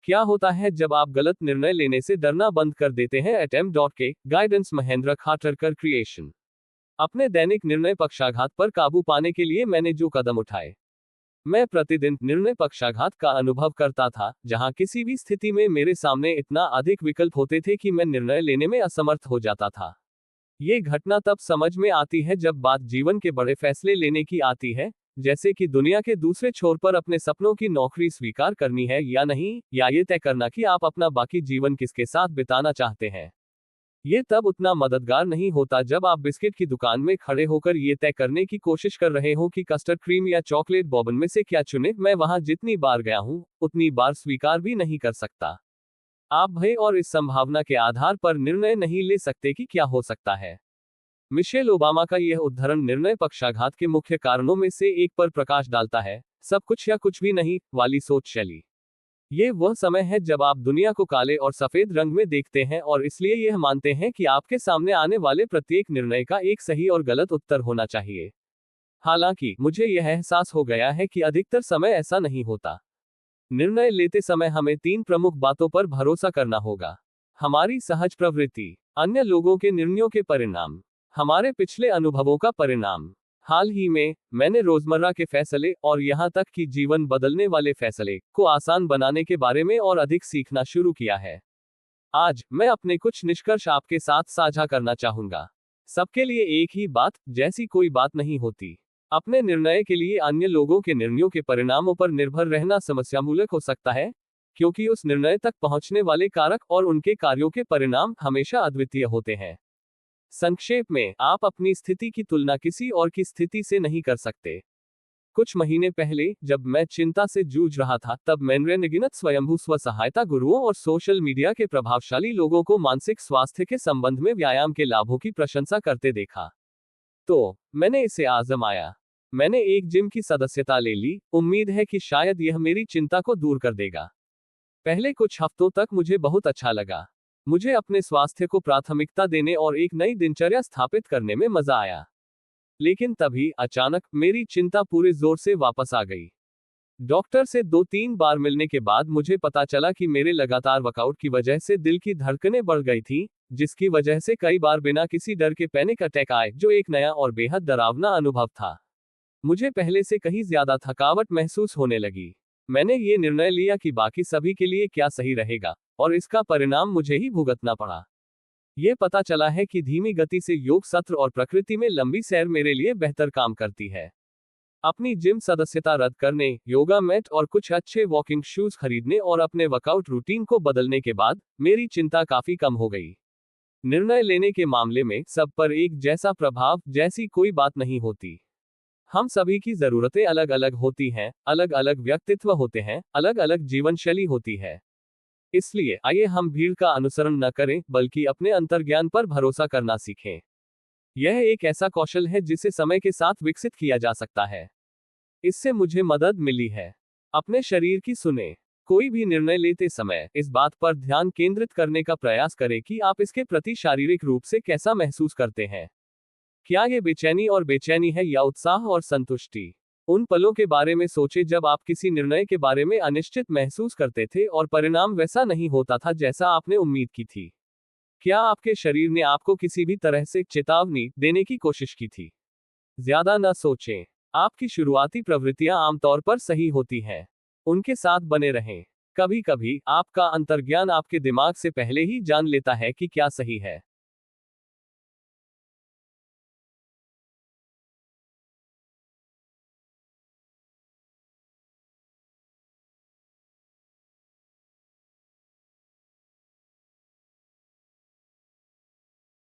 क्या होता है जब आप गलत निर्णय लेने से डरना बंद कर देते हैं? Attempt.के गाइडेंस महेंद्र खाटरकर क्रिएशन। अपने दैनिक निर्णय पक्षाघात पर काबू पाने के लिए मैंने जो कदम उठाए। मैं प्रतिदिन निर्णय पक्षाघात का अनुभव करता था, जहां किसी भी स्थिति में मेरे सामने इतना अधिक विकल्प होते थे कि मैं निर्णय लेने में असमर्थ हो जाता था। ये घटना तब समझ में आती है जब बात जीवन के बड़े फैसले लेने की आती है, जैसे कि दुनिया के दूसरे छोर पर अपने सपनों की नौकरी स्वीकार करनी है या नहीं, या ये तय करना कि आप अपना बाकी जीवन किसके साथ बिताना चाहते हैं। ये तब उतना मददगार नहीं होता जब आप बिस्किट की दुकान में खड़े होकर ये तय करने की कोशिश कर रहे हो कि कस्टर्ड क्रीम या चॉकलेट बॉबन में से क्या चुने। मैं वहां जितनी बार गया हूं, उतनी बार स्वीकार भी नहीं कर सकता। आप भय और इस संभावना के आधार पर निर्णय नहीं ले सकते कि क्या हो सकता है। मिशेल ओबामा का यह उद्धरण निर्णय पक्षाघात के मुख्य कारणों में से एक पर प्रकाश डालता है। सब कुछ या कुछ भी नहीं वाली सोच शैली। ये वह समय है जब आप दुनिया को काले और सफेद रंग में देखते हैं और इसलिए यह मानते हैं कि आपके सामने आने वाले प्रत्येक निर्णय का एक सही और गलत उत्तर होना चाहिए। हालांकि मुझे यह एहसास हो गया है कि अधिकतर समय ऐसा नहीं होता। निर्णय लेते समय हमें 3 प्रमुख बातों पर भरोसा करना होगा। हमारी सहज प्रवृत्ति, अन्य लोगों के निर्णयों के परिणाम, हमारे पिछले अनुभवों का परिणाम। हाल ही में, मैंने रोजमर्रा के फैसले और यहां तक कि जीवन बदलने वाले फैसले को आसान बनाने के बारे में और अधिक सीखना शुरू किया है। आज मैं अपने कुछ निष्कर्ष आपके साथ साझा करना चाहूंगा। सबके लिए एक ही बात जैसी कोई बात नहीं होती। अपने निर्णय के लिए अन्य लोगों के निर्णयों के परिणामों पर निर्भर रहना समस्यामूलक हो सकता है, क्योंकि उस निर्णय तक पहुंचने वाले कारक और उनके कार्यों के परिणाम हमेशा अद्वितीय होते हैं। संक्षेप में, आप अपनी स्थिति की तुलना किसी और की स्थिति से नहीं कर सकते। कुछ महीने पहले, जब मैं चिंता से जूझ रहा था, तब मैंने अनगिनत स्वयंभू स्व सहायता गुरुओं और सोशल मीडिया के प्रभावशाली लोगों को मानसिक स्वास्थ्य के संबंध में व्यायाम के लाभों की प्रशंसा करते देखा। तो मैंने इसे आजमाया। मैंने एक जिम की सदस्यता ले ली, उम्मीद है कि शायद यह मेरी चिंता को दूर कर देगा। पहले कुछ हफ्तों तक मुझे बहुत अच्छा लगा। मुझे अपने स्वास्थ्य को प्राथमिकता देने और एक नई दिनचर्या स्थापित करने में मजा आया। लेकिन तभी अचानक मेरी चिंता पूरे जोर से वापस आ गई। डॉक्टर से 2-3 बार मिलने के बाद मुझे पता चला कि मेरे लगातार वर्कआउट की वजह से दिल की धड़कनें बढ़ गई थी, जिसकी वजह से कई बार बिना किसी डर के पैनिक अटैक आए, जो एक नया और बेहद डरावना अनुभव था। मुझे पहले से कहीं ज्यादा थकावट महसूस होने लगी। मैंने ये निर्णय लिया कि बाकी सभी के लिए क्या सही रहेगा, और इसका परिणाम मुझे ही भुगतना पड़ा। ये पता चला है कि धीमी गति से योग सत्र और प्रकृति में लंबी सैर मेरे लिए बेहतर काम करती है। अपनी जिम सदस्यता रद्द करने, योगा मैट और कुछ अच्छे वॉकिंग शूज खरीदने और अपने वर्कआउट रूटीन को बदलने के बाद मेरी चिंता काफी कम हो गई। निर्णय लेने के मामले में सब पर एक जैसा प्रभाव जैसी कोई बात नहीं होती। हम सभी की जरूरतें अलग अलग होती हैं, अलग अलग व्यक्तित्व होते हैं, अलग अलग जीवन शैली होती है। इसलिए आइए हम भीड़ का अनुसरण न करें, बल्कि अपने अंतर्ज्ञान पर भरोसा करना सीखें। यह एक ऐसा कौशल है जिसे समय के साथ विकसित किया जा सकता है। इससे मुझे मदद मिली है। अपने शरीर की सुने। कोई भी निर्णय लेते समय इस बात पर ध्यान केंद्रित करने का प्रयास करें कि आप इसके प्रति शारीरिक रूप से कैसा महसूस करते हैं। क्या ये बेचैनी और बेचैनी है या उत्साह और संतुष्टि? उन पलों के बारे में सोचें जब आप किसी निर्णय के बारे में अनिश्चित महसूस करते थे और परिणाम वैसा नहीं होता था जैसा आपने उम्मीद की थी। क्या आपके शरीर ने आपको किसी भी तरह से चेतावनी देने की कोशिश की थी? ज्यादा न सोचें। आपकी शुरुआती प्रवृत्तियां आमतौर पर सही होती हैं। उनके साथ बने रहें। कभी कभी आपका अंतर्ज्ञान आपके दिमाग से पहले ही जान लेता है कि क्या सही है।